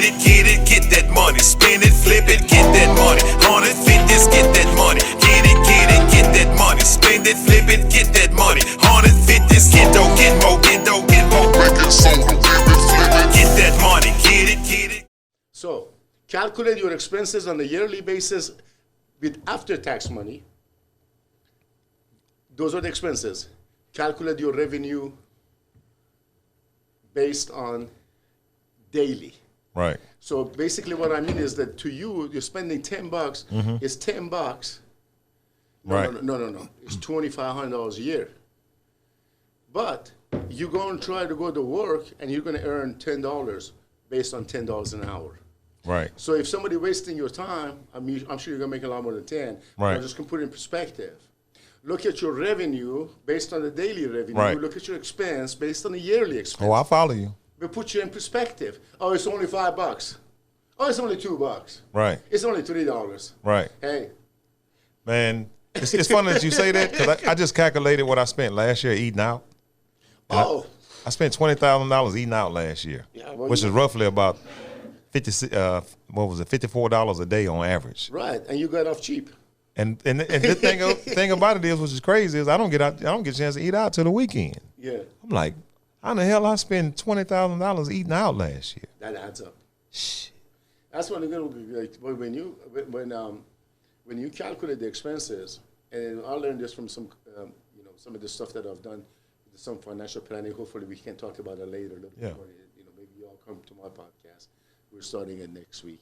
get that money. Spin it, flip it, get that money. 150s, get that money. Get that money. Spend it, flip it, get that money. 150s, get more. Break it, soda, flip it. Get that money, get it. So, calculate your expenses on a yearly basis with after-tax money. Those are the expenses. Calculate your revenue based on daily. Right. So basically what I mean is that to you, you're spending $10, it's $10. Right. No. It's $2,500 a year. But you're going to try to go to work and you're going to earn $10 based on $10 an hour. Right. So if somebody wasting your time, I'm sure you're going to make a lot more than 10. Right. I'm just going to put it in perspective. Look at your revenue based on the daily revenue. Right. Look at your expense based on the yearly expense. Oh, I follow you. But put you in perspective. Oh, it's only $5. Oh, it's only $2. Right. It's only $3. Right. Hey. Man, it's funny that you say that because I just calculated what I spent last year eating out. Oh. I spent $20,000 eating out last year, well, which is roughly about $54 a day on average. Right, and you got off cheap. And the thing about it is, which is crazy, is I don't get a chance to eat out till the weekend. Yeah. I'm like, how in the hell I spend $20,000 eating out last year? That adds up. Shit. That's when when you calculate the expenses, and I learned this from some of the stuff that I've done, some financial planning. Hopefully, we can talk about it later. Yeah. Maybe you all come to my podcast. We're starting it next week,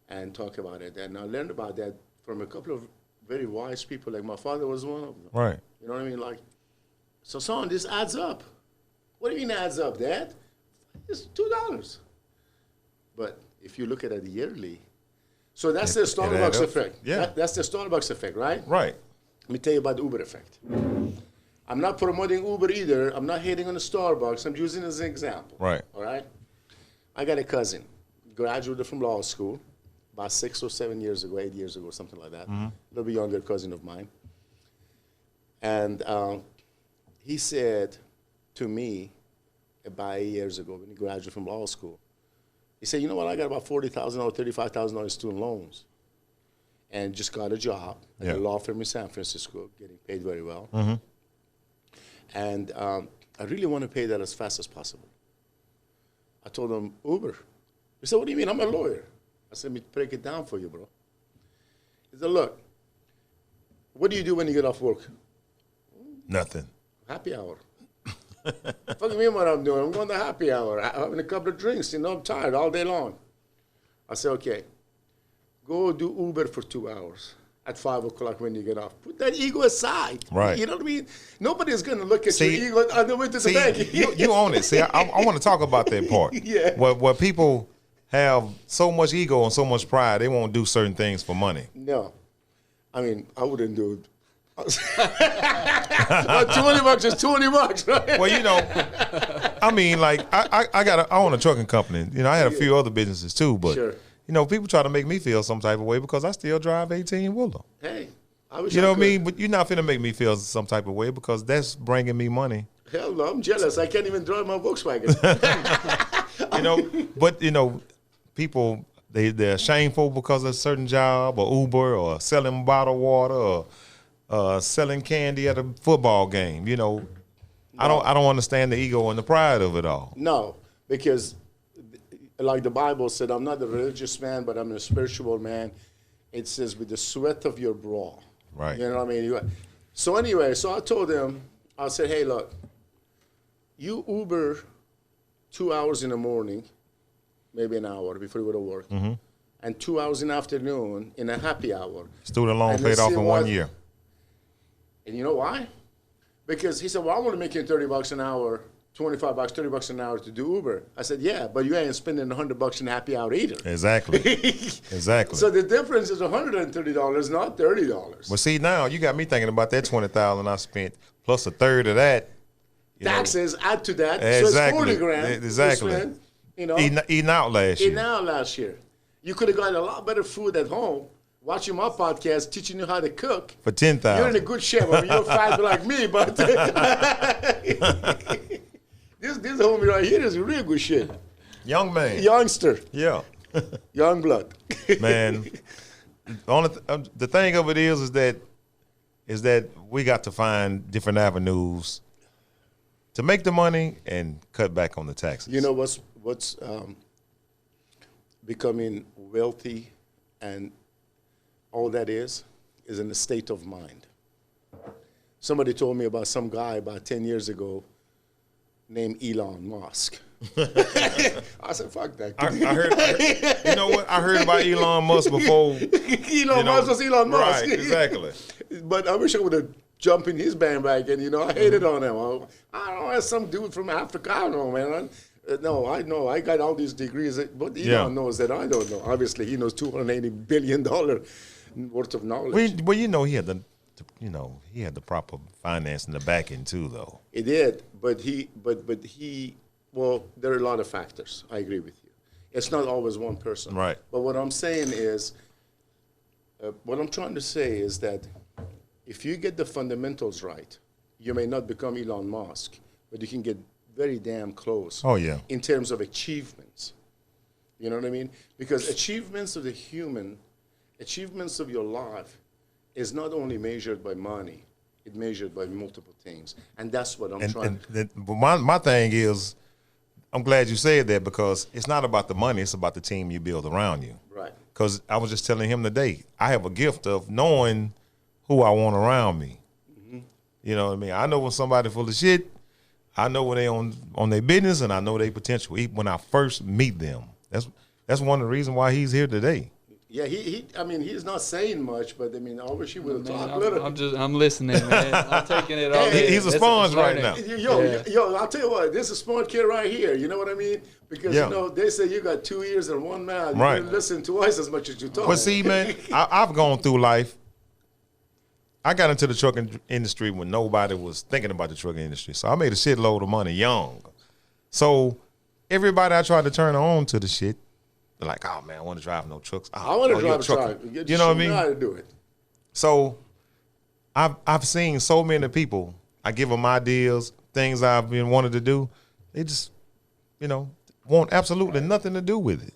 and talk about it. And I learned about that from a couple of very wise people. Like my father was one of them. Right. You know what I mean? Like, so son, this adds up. What do you mean adds up, Dad? It's $2. But if you look at it yearly, so that's the Starbucks effect. Yeah. That's the Starbucks effect, right? Right. Let me tell you about the Uber effect. I'm not promoting Uber either. I'm not hating on the Starbucks. I'm using it as an example. Right. All right? I got a cousin, graduated from law school about 6 or 7 years ago, 8 years ago, something like that. A little bit younger cousin of mine. And he said to me about 8 years ago when he graduated from law school, he said, you know what, I got about $40,000 or $35,000 in student loans and just got a job at a law firm in San Francisco, getting paid very well. And I really want to pay that as fast as possible. I told him, Uber. He said, what do you mean? I'm a lawyer. I said, let me break it down for you, bro. He said, look, what do you do when you get off work? Nothing. Happy hour. Fuck me what I'm doing. I'm going to happy hour, having a couple of drinks. I'm tired all day long. I said, okay, go do Uber for 2 hours at 5 o'clock when you get off. Put that ego aside. Right. You know what I mean? Nobody's going to look at your ego on the way to the bank. you own it. See, I want to talk about that part. Yeah. Where people have so much ego and so much pride, they won't do certain things for money. No. I mean, I wouldn't do it. $20 is $20, right? Well, I mean, like I own a trucking company. I had a few other businesses too, but people try to make me feel some type of way because I still drive 18-wheeler. Hey, I wish you know what I mean? But you're not finna make me feel some type of way because that's bringing me money. Hell no, I'm jealous. I can't even drive my Volkswagen. But people they're shameful because of a certain job or Uber or selling bottled water or selling candy at a football game. No. I don't understand the ego and the pride of it all. No, because like the Bible said, I'm not a religious man, but I'm a spiritual man. It says with the sweat of your brow. Right. You know what I mean? So anyway, I told him, I said, hey, look, you Uber 2 hours in the morning, maybe an hour before you go to work, and 2 hours in the afternoon in a happy hour. Student loan paid off in 1 year. And you know why? Because he said, well, I want to make you $30 an hour, $25, $30 an hour to do Uber. I said, yeah, but you ain't spending $100 in happy hour either. Exactly. Exactly. So the difference is $130, not $30. Well, see, now you got me thinking about that $20,000 I spent plus a third of that. Taxes add to that. Exactly. So it's $40,000. Exactly. Spend, eating out last year. Eating out last year. You could have gotten a lot better food at home. Watching my podcast, teaching you how to cook. For $10,000. You're in a good shape. I mean, you're fat like me, but this homie right here is real good shit. Young man. Youngster. Yeah. Young blood. Man, the thing of it is that we got to find different avenues to make the money and cut back on the taxes. You know what's becoming wealthy and all that is in a state of mind. Somebody told me about some guy about 10 years ago named Elon Musk. I said, fuck that. I heard, you know what? I heard about Elon Musk before. Elon Musk was Elon Musk. Right, exactly. But I wish I would have jumped in his bandwagon. You know, I hated on him. I don't know, as some dude from Africa. I don't know, man. No, I know. I got all these degrees. But Elon knows that I don't know. Obviously, he knows $280 billion worth of knowledge. Well, you know, he had the proper finance in the back end too, though. He did, but well, there are a lot of factors. I agree with you. It's not always one person. Right. But what I'm saying is, what I'm trying to say is that if you get the fundamentals right, you may not become Elon Musk, but you can get very damn close. Oh, yeah. In terms of achievements. You know what I mean? Because achievements of the human, achievements of your life is not only measured by money, it's measured by multiple things. And that's what I'm trying to... But my thing is, I'm glad you said that because it's not about the money, it's about the team you build around you. Right. Because I was just telling him today, I have a gift of knowing who I want around me. Mm-hmm. You know what I mean? I know when somebody full of shit, I know when they on their business, and I know their potential even when I first meet them. That's one of the reasons why he's here today. Yeah, I mean, he's not saying much, but I mean, I wish he would have talked a little. I'm listening, man. I'm taking it all. He's a sponge right now. Yo, I'll tell you what, this is a smart kid right here. You know what I mean? Because you know they say you got 2 ears and one mouth. You right. listen twice as much as you talk. But see, man, I've gone through life. I got into the trucking industry when nobody was thinking about the trucking industry, so I made a shitload of money young. So everybody I tried to turn on to the shit. They're like, oh man, I want to drive no trucks. Oh, I want to drive a truck. You know what I mean? How to do it. So I've seen so many people. I give them ideas, things I've been wanting to do. They just, want absolutely nothing to do with it.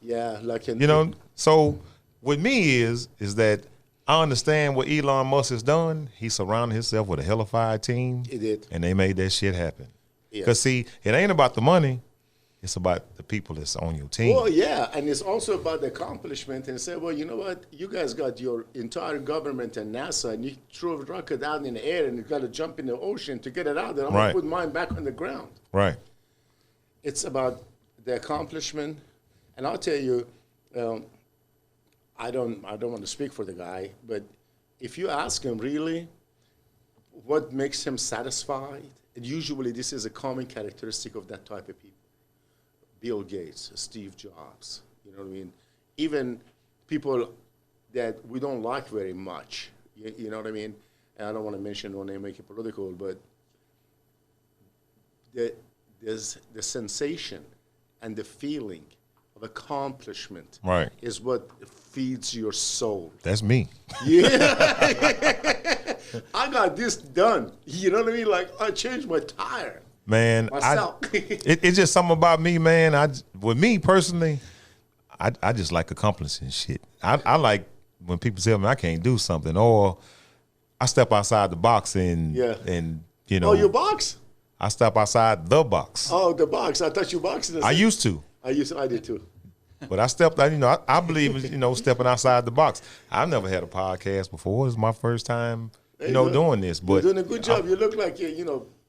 Yeah, like So with me is that I understand what Elon Musk has done. He surrounded himself with a hellified team. He did, and they made that shit happen. Yeah. Cause see, it ain't about the money. It's about the people that's on your team. Well, yeah, and it's also about the accomplishment. And say, well, you know what? You guys got your entire government and NASA, and you threw a rocket out in the air, and you got to jump in the ocean to get it out there. I'm gonna put mine back on the ground. Right. It's about the accomplishment, and I'll tell you, I don't want to speak for the guy, but if you ask him really, what makes him satisfied, and usually this is a common characteristic of that type of people. Bill Gates, Steve Jobs, you know what I mean? Even people that we don't like very much, you know what I mean? And I don't want to mention no name, make it political, but there's the sensation and the feeling of accomplishment is what feeds your soul. That's me. Yeah. I got this done. You know what I mean? Like, I changed my tire. Man, it's just something about me, man. With me personally, I just like accomplishing shit. I like when people tell me I can't do something, or I step outside the box and Oh, you box? I step outside the box. Oh, the box. I thought you boxed. I used to. I did too. But I stepped out, I believe in, stepping outside the box. I've never had a podcast before. It's my first time, doing this. But you're doing a good job. You look like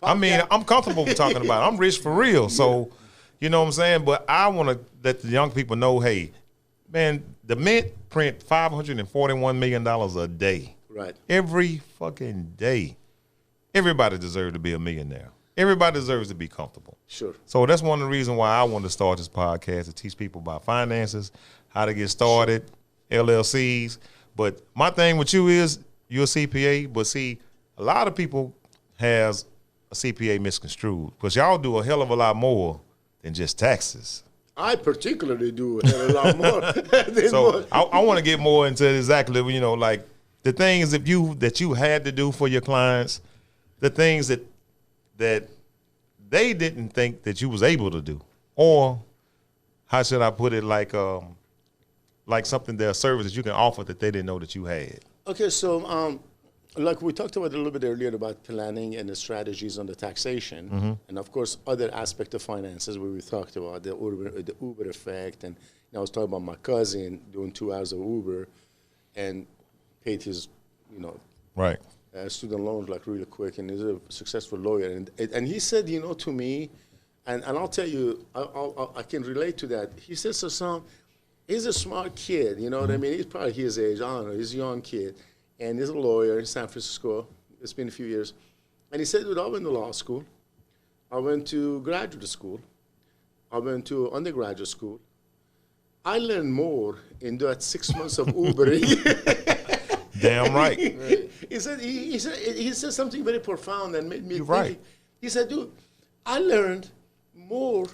I'm comfortable with talking about it. I'm rich for real. So, you know what I'm saying? But I want to let the young people know, hey, man, the Mint print $541 million a day. Right. Every fucking day. Everybody deserves to be a millionaire. Everybody deserves to be comfortable. Sure. So that's one of the reasons why I wanted to start this podcast, to teach people about finances, how to get started, LLCs. But my thing with you is you're a CPA, but see, a lot of people has a CPA misconstrued because y'all do a hell of a lot more than just taxes. I particularly do a hell of a lot more. So I want to get more into exactly, like the things that you had to do for your clients, the things that they didn't think that you was able to do. or how should I put it, like something, there are services you can offer that they didn't know that you had. Okay, so like we talked about a little bit earlier about planning and the strategies on the taxation, and of course other aspect of finances where we talked about the Uber effect, and I was talking about my cousin doing 2 hours of Uber and paid his, Right. Student loans like really quick, and he's a successful lawyer, and he said, to me, and I'll tell you, I can relate to that. He said, so son, he's a smart kid, you know what I mean? He's probably his age, I don't know, he's a young kid. And he's a lawyer in San Francisco. It's been a few years. And he said, dude, I went to law school. I went to graduate school. I went to undergraduate school. I learned more in that 6 months of Ubering. Damn right. He said something very profound and made me You're think. right. He said, dude, I learned more.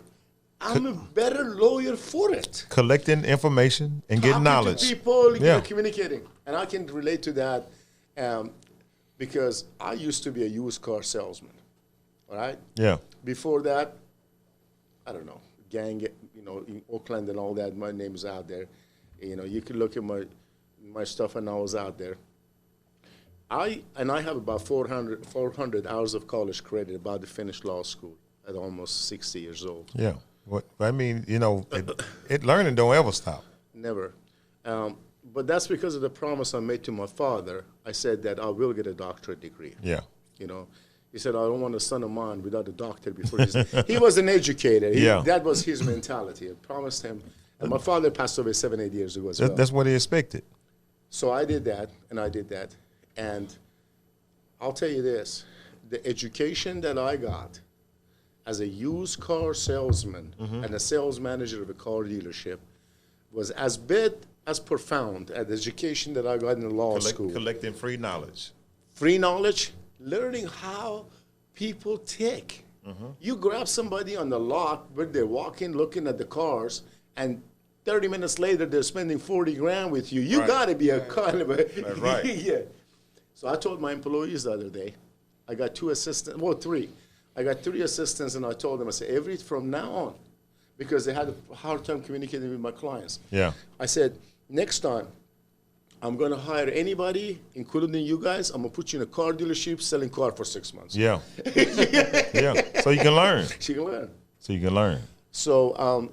I'm a better lawyer for it. Collecting information and getting Talking knowledge. to people, Yeah. communicating. And I can relate to that because I used to be a used car salesman, all right? Yeah. Before that, I don't know, gang, in Oakland and all that, my name is out there. You could look at my stuff and I was out there. I have about 400 hours of college credit, about to finish law school at almost 60 years old. Yeah. What I mean, learning don't ever stop. Never. But that's because of the promise I made to my father. I said that I will get a doctorate degree. Yeah. He said, I don't want a son of mine without a doctor before he was an educator. That was his mentality. I promised him. And my father passed away 7-8 years ago as well. That's what he expected. So I did that, and I did that. And I'll tell you this, the education that I got as a used car salesman and a sales manager of a car dealership was as profound as the education that I got in the law school. Collecting free knowledge. Free knowledge, learning how people tick. You grab somebody on the lot where they're walking, looking at the cars, and 30 minutes later they're spending 40 grand with you. You got to be a kind of a... That's right. Yeah. So I told my employees the other day, I got 2 assistants, well, 3. I got 3 assistants, and I told them, I said, from now on, because they had a hard time communicating with my clients. Yeah. I said, next time, I'm going to hire anybody, including you guys. I'm going to put you in a car dealership selling car for 6 months. Yeah. Yeah. So you can learn. She can learn. So you can learn. So,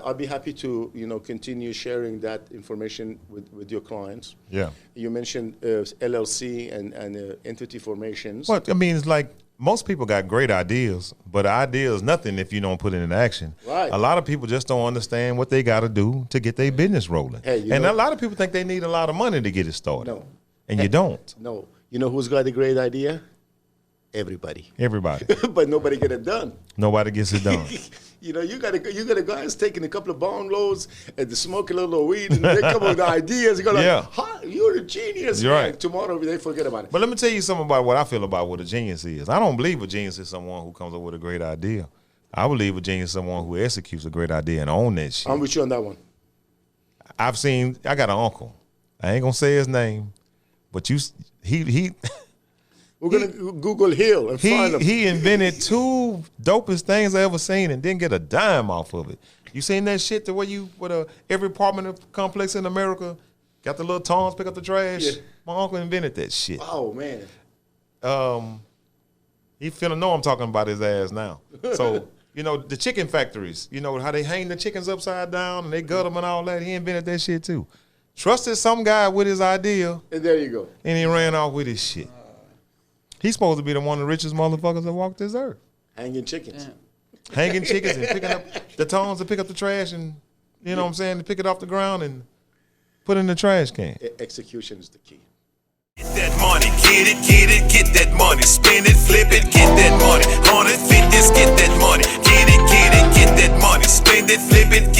I'll be happy to, continue sharing that information with your clients. Yeah. You mentioned LLC and entity formations. Well, I mean, it's like most people got great ideas, but the idea is nothing if you don't put it in action. Right. A lot of people just don't understand what they got to do to get their business rolling. Hey, a lot of people think they need a lot of money to get it started. No. And you don't. No. You know who's got a great idea? Everybody. Everybody. But nobody get it done. Nobody gets it done. You got a guys taking a couple of bong loads and smoke a little weed and they come up with ideas. You go you're a genius. You're man. right. Tomorrow they forget about it. But let me tell you something about what I feel about what a genius is. I don't believe a genius is someone who comes up with a great idea. I believe a genius is someone who executes a great idea and own that shit. I'm with you on that one. I got an uncle. I ain't gonna say his name, but he We're going to Google Hill and find him. He invented 2 dopest things I ever seen and didn't get a dime off of it. You seen that shit to where every apartment complex in America got the little tongs, pick up the trash? Yeah. My uncle invented that shit. Oh, man. He finna know I'm talking about his ass now. So, the chicken factories, how they hang the chickens upside down and they gut them and all that. He invented that shit too. Trusted some guy with his idea. And there you go. And he ran off with his shit. He's supposed to be one of the richest motherfuckers that walked this earth. Hanging chickens. Yeah. Hanging chickens and picking up the tongs to pick up the trash and, you know what I'm saying, to pick it off the ground and put it in the trash can. Execution is the key. Get that money, get that money, spend it, flip it, get that money, 150, get that money, get that money, spend it, flip it,